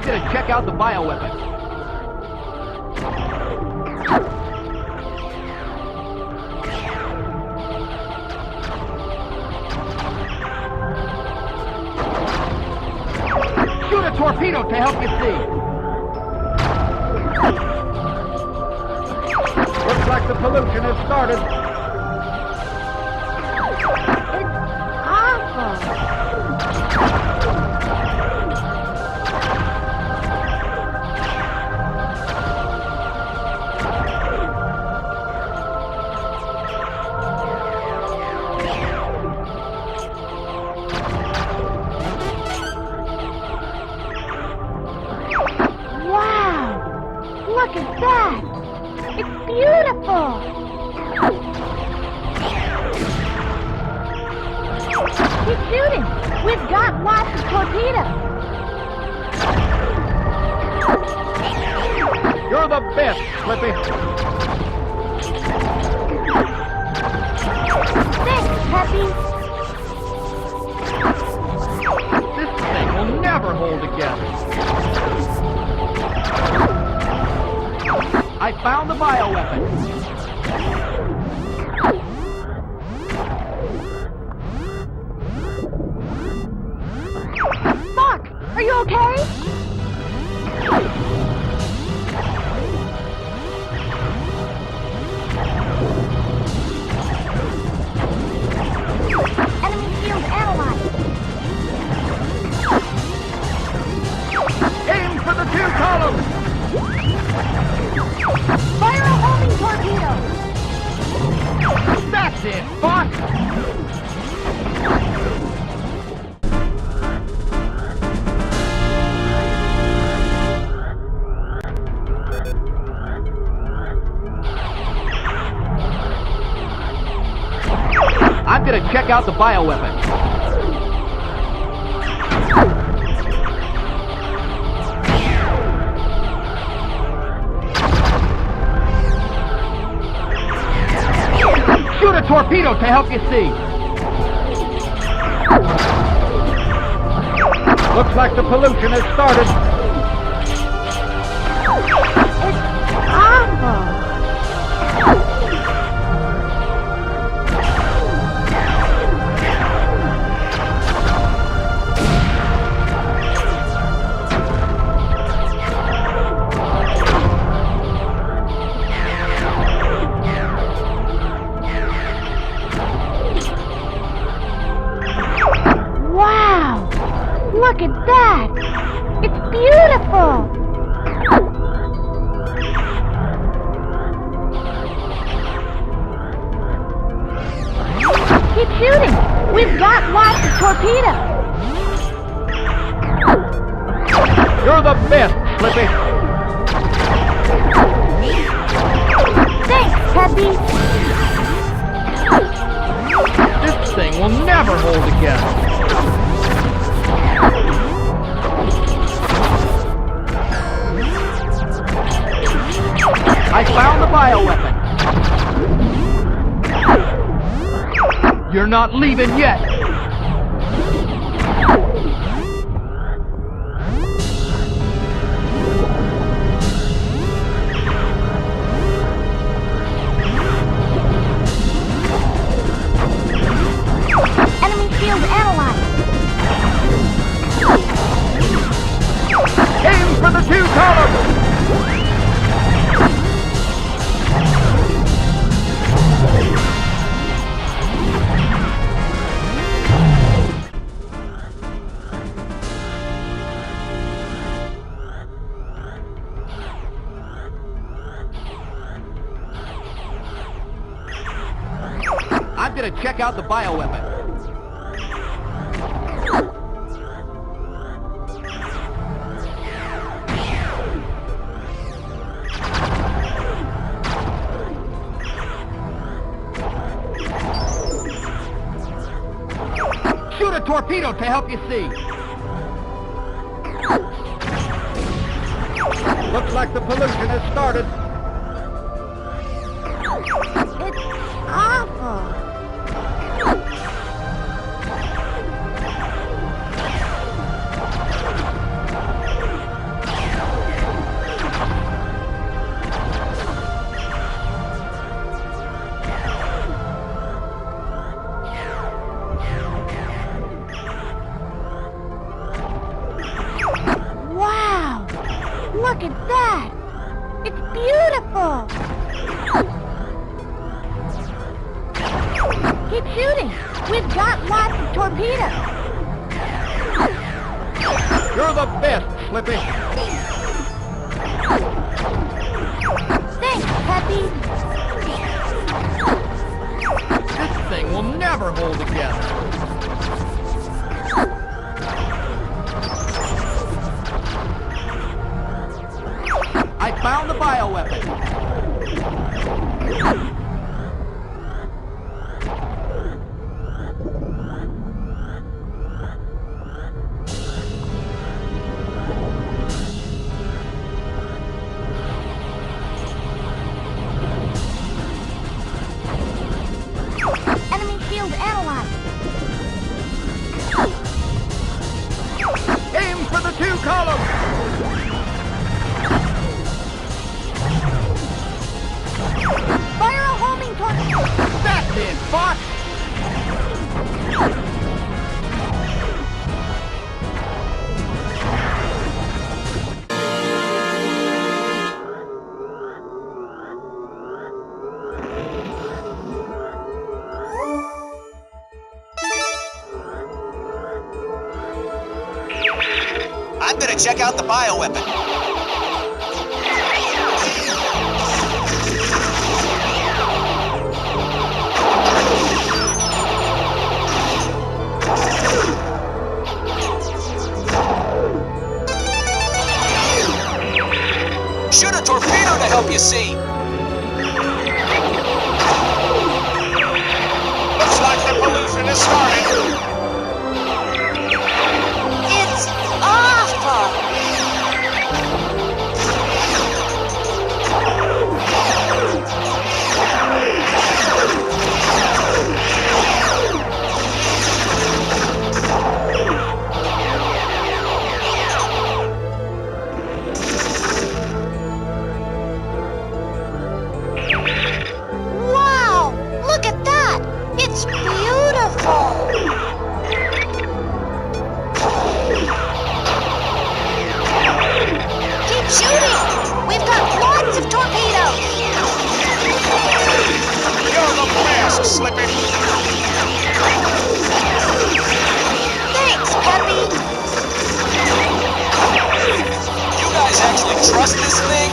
I'm gonna check out the bioweapon. Shoot a torpedo to help you see. Looks like the pollution has started. Look at that! It's beautiful! Keep shooting! We've got lots of torpedoes! You're the best, Slippy! Thanks, Peppy! This thing will never hold together! I found the bioweapon. Mark, are you okay? Enemy field analyzed. Aim for the 2 columns! Fire a homing torpedo! That's it, Fox! I'm gonna check out the bioweapon. Shoot a torpedo to help you see. Looks like the pollution has started. It's awful! Wow! Look at that! It's beautiful! Keep shooting! We've got lots of torpedoes! You're the best, Slippy! Thanks, Peppy! This thing will never hold together! I found the bioweapon! You're not leaving yet! Enemy field analyzed! Aim for the 2 columns! I'm gonna check out the bioweapon. Shoot a torpedo to help you see. Looks like the pollution has started. It's awful! shooting! We've got lots of torpedoes! You're the best, Slippy. Thanks, Peppy! This thing will never hold together. I found the bioweapon. Enemy field analyzed! Aim for the 2 columns. Fire a homing torpedo! That's it, Fox. I'm gonna check out the bioweapon. Shoot a torpedo to help you see. Looks like the pollution is starting. It's awful! Wow! Look at that! It's beautiful! Keep shooting! We've got lots of torpedoes! You're the best, Slippy. Thanks, Peppy! You guys actually trust this thing?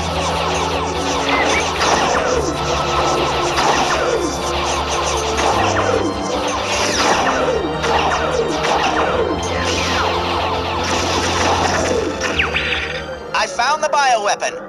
I found the bioweapon.